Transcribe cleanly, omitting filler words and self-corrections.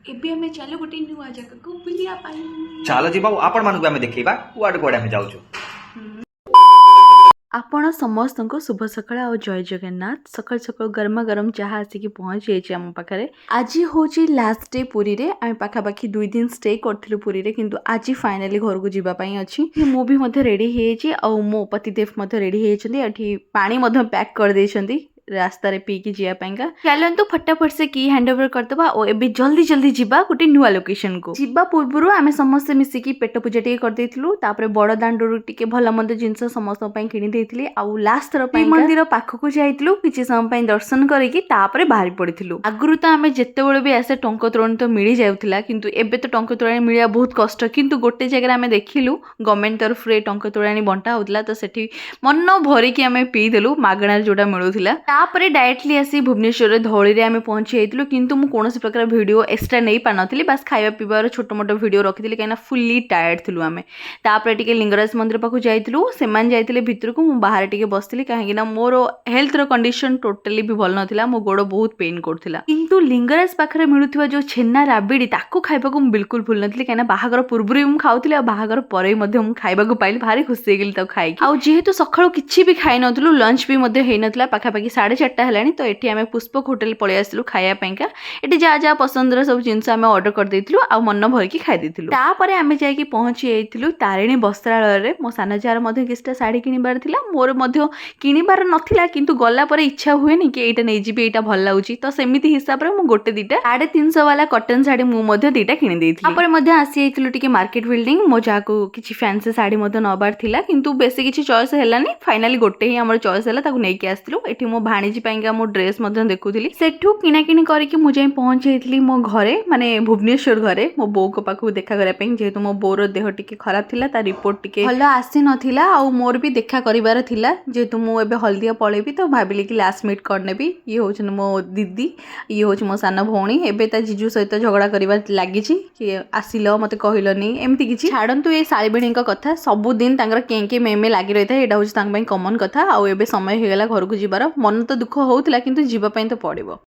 एबे हमें चलो गोटे नुआ जगह को बुलिया पाई चलो जी बाबू आपण मानक आमे देखैबा कुआड कुआड आमे जाउछु। आपण समस्त को शुभ सकाळ और जय जगन्नाथ। सकाल सकाल गरमा गरम चाहा आसिक पहुँच जाइए आम पाखे। आज हूँ लास्ट डे पुरी रे आम पाखापाखि 2 दिन स्टे करूँ पुरी रे, किंतु आज फाइनाली घर को जावाई अच्छी। मु भी रेडी हो मो पतिदेव रेडी होती पानी पैक कर देइछंती रास्ता रे पी की जीवापाईका। चलतु फटाफट से की हैंड ओवर करदबा और एबे जल्दी जल्दी जीवा गोटे नुआ लोकेशन को। जीवा पूर्व आमे समस्त मिसिकी पेट पूजा टिके कर देइथिलु, तापरे बड़ दांडरू टिके भल मंद जिंस समस्त पई किनि देइथिलि। आउ लास्ट थर पई मंदिर पाखकु जाइथिलु, किछि समय पई दर्शन करिकि तापरे बाहरी पड़िथिलु। आगरु तो आमे जेतेबेले भी आसे टंक तोराणी तो मिली जाउथिला, किंतु एबे तो टंक तोराणी मिलिया बहुत कष्ट। किंतु गोटे जगह आमे देखिलु गवर्नमेंट तरफ रे टंक तोराणी बंटा होतला, तो सेठी मन भरिकी आमे पी देलु मागणा जोटा मिलुथिला। तापरे डायरेक्टली आसी भुवनेश्वर धौली रे आमे पहुंची जाइथिलु, किंतु मु कोनोसी प्रकार वीडियो एक्स्ट्रा नै पानथिली, बस खाଇବା पिबार छोटो मोटो वीडियो रखिथिली काइना फुल्ली टायर्ड थिलु आमे। तापरे टिके लिंगराज मंदिर पाखु जाइथिलु, सेमान जाइथिले भितर को मु बाहर टिके बसथिली काहेकि ना मोर हेल्थ रो कंडीशन टोटली भी भल नथिला, मो गोड़ बहुत पेन करथिला। किंतु लिंगराज पाखरे मिलुथिबा जो छेना राबिडी ताकू खाइबा को बिल्कुल भूल नथिली, काइना बाहागर पूर्व रे मु खाउथिली आ बाहागर परे मध्ये मु खाइबा को पाइली, भारी खुशी हे गेली त खाइ। आ जेहेतु सखाळो किछि भी खाइ नथिलु, लंच भी मध्ये हेइ नथिला, पाखापाखि 4:30 हेलानी, तो एठी आमे पुष्पक होटल पळै आसिलु खाइया पैका। एठी जा जा पसंद रो सब जिंस आमे ऑर्डर कर देइथिलु आ मन भर की खाइ देइथिलु। तापरे आमे जाय की पहुंची आइथिलु तारिणी वस्त्रालय रे। मो साना जार मध्ये किछटा साड़ी किनिबार थिला, मोर मध्ये किनिबार नथिला, किंतु गल्ला परे इच्छा हुएनी कि एटा नै जिबे, एटा भल लाउची, तो सेमिति हिसाब रे मु गोटे दिटा 350 वाला कॉटन साड़ी मु मध्ये दिटा किनि देइथिलि। तापरे मध्ये आसी आइथिलु टिके मार्केट बिल्डिंग, मो जाको किछि फैंसी साड़ी मध्ये नबार थिला, किंतु बेसी किछि चॉइस हेलानी। फाइनली गोटे ही हमर चॉइस हैला, ताकू नै कि आस्तिलु। एठी मो भाणीजी पैका मो ड्रेस मध्ये देखुथिली, सेठू किना किनी करिकि मु जाई पहुंची जाइथिली मो घरे, माने भुवनेश्वर घरे मो बो को पाखु देखा करिया पई। जेहेतु मो बोर देह टिके खराब थिला, ता रिपोर्ट टिके भलो आसी नथिला, आ मोर भी देखा करिवार थिला। जेहेतु मु एबे हल्दिया पळेबी, तो भाबिली कि लास्ट मीट करनेबी। ये होछन मो दीदी, ये होछ मो साना भौणी। एबे ता जीजू सहित झगड़ा करिवा लागिची कि आसिलो मते कहिलोनी, एमती किछि छाडंतु। ए साळीबेणीक कथा सब दिन तांगर केंके मेमे लागि रहिथा, एटा होछ तांग पई कॉमन कथा। आ एबे समय हे गेला घर को जिबार। मन तो दुख होउतला, किंतु जीवा पई तो पड़िबो।